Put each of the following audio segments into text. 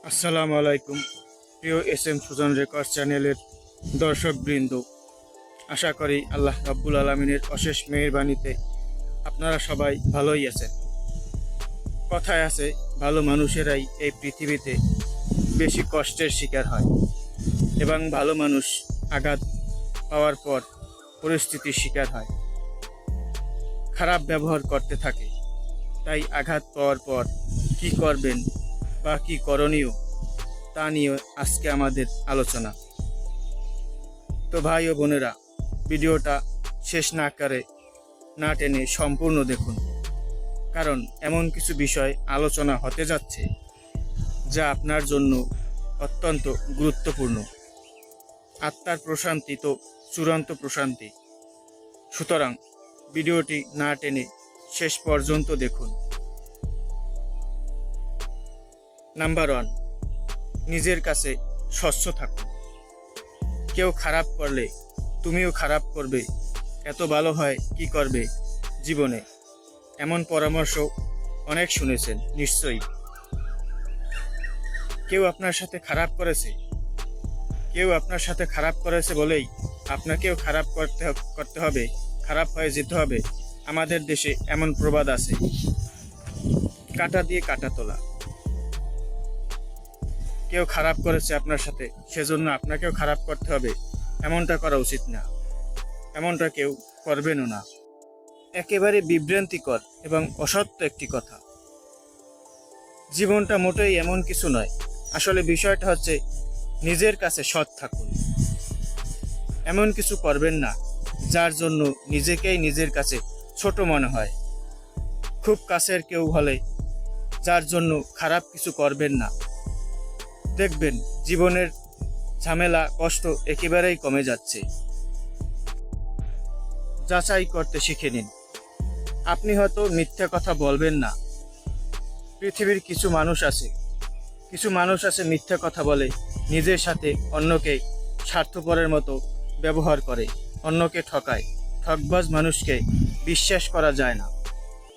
আসসালামু আলাইকুম প্রিয় এস সুজন রেকর্ড চ্যানেলের দর্শকবৃন্দ, আশা করি আল্লাহ রাব্বুল আলামিনের অশেষ মেহেরবানিতে আপনারা সবাই ভালোই আছেন। কথায় আছে, ভালো মানুষেরাই এই পৃথিবীতে বেশি কষ্টের শিকার হয় এবং ভালো মানুষ আঘাত পাওয়ার পর পরিস্থিতির শিকার হয়, খারাপ ব্যবহার করতে থাকে। তাই আঘাত পাওয়ার পর কি করবেন বা কি করণীয় তা নিয়ে আজকে আমাদের আলোচনা। তো ভাই ও বোনেরা, ভিডিওটা শেষ না টেনে সম্পূর্ণ দেখুন, কারণ এমন কিছু বিষয় আলোচনা হতে যাচ্ছে যা আপনার জন্য অত্যন্ত গুরুত্বপূর্ণ। আত্মার প্রশান্তি তো চূড়ান্ত প্রশান্তি। সুতরাং ভিডিওটি না টেনে শেষ পর্যন্ত দেখুন। নাম্বার 1, নিজের কাছে স্বচ্ছ থাকুন। কেউ খারাপ করলে তুমিও খারাপ করবে, এত ভালো হয় কি করবে জীবনে? এমন পরামর্শ অনেক শুনেছেন নিশ্চয়ই। কেউ আপনার সাথে খারাপ করেছে বলেই আপনাকেও খারাপ করতে হবে, খারাপ হয়ে যেতে হবে। আমাদের দেশে এমন প্রবাদ আছে, কাঁটা দিয়ে কাঁটা তোলা। কেউ খারাপ করেছে আপনার সাথে, সেজন্য আপনাকেও খারাপ করতে হবে, এমনটা করা উচিত না, এমনটা কেউ করবেনও না। একেবারে বিভ্রান্তিকর এবং অসত্য একটি কথা। জীবনটা মোটেই এমন কিছু নয়। আসলে বিষয়টা হচ্ছে, নিজের কাছে সৎ থাকুন। এমন কিছু করবেন না যার জন্য নিজেকেই নিজের কাছে ছোট মনে হয়। খুব কাছের কেউ হলে যার জন্য খারাপ কিছু করবেন না। দেখবেন জীবনের ঝামেলা কষ্ট একেবারেই কমে যাচ্ছে। যাচাই করতে শিখে নিন। আপনি হয়তো মিথ্যা কথা বলবেন না। পৃথিবীর কিছু মানুষ আছে মিথ্যা কথা বলে, নিজের সাথে অন্যকে স্বার্থপরের মতো ব্যবহার করে, অন্যকে ঠকায়। ঠকবাজ মানুষকে বিশ্বাস করা যায় না।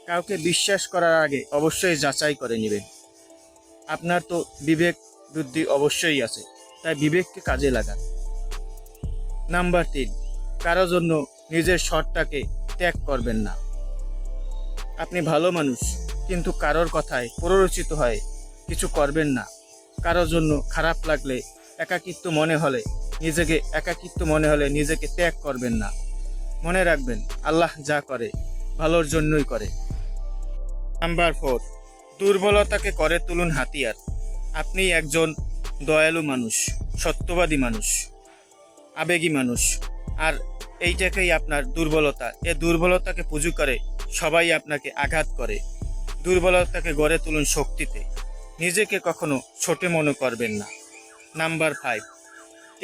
কাউকে বিশ্বাস করার আগে অবশ্যই যাচাই করে নেবেন। আপনার তো বিবেক বুদ্ধি অবশ্যই আছে, তাই বিবেককে কাজে লাগান। নাম্বার 3, কারো জন্য নিজের শর্তটাকে ত্যাগ করবেন না। আপনি ভালো মানুষ, কিন্তু কারোর কথায় প্ররোচিত হয়ে কিছু করবেন না। কারোর জন্য খারাপ লাগলে, একাকিত্ব মনে হলে নিজেকে ত্যাগ করবেন না। মনে রাখবেন, আল্লাহ যা করে ভালোর জন্যই করে। নাম্বার 4, দুর্বলতাকে করে তুলুন হাতিয়ার। আপনি একজন দয়ালু মানুষ, সত্যবাদী মানুষ, আবেগী মানুষ, আর এইটাকেই আপনার দুর্বলতা। এ দুর্বলতাকে পুঁজি করে সবাই আপনাকে আঘাত করে। দুর্বলতাকে গড়ে তুলুন শক্তিতে। নিজেকে কখনো ছোট মনে করবেন না। নাম্বার 5,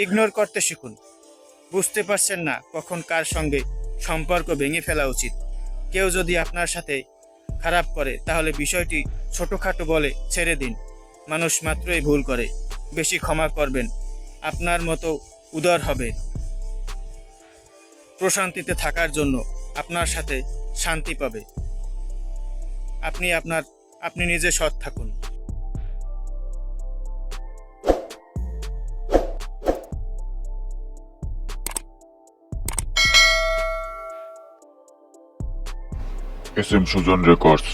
ইগনোর করতে শিখুন। বুঝতে পারছেন না কখন কার সঙ্গে সম্পর্ক ভেঙে ফেলা উচিত। কেউ যদি আপনার সাথে খারাপ করে, তাহলে বিষয়টি ছোটখাটো বলে ছেড়ে দিন। মানুষ মাত্রই ভুল করে, বেশি ক্ষমা করবেন, আপনার মতো উদার হবে। প্রশান্তিতে থাকার জন্য আপনার সাথে শান্তি পাবে। আপনি নিজে সৎ থাকুন। S M Sujan records.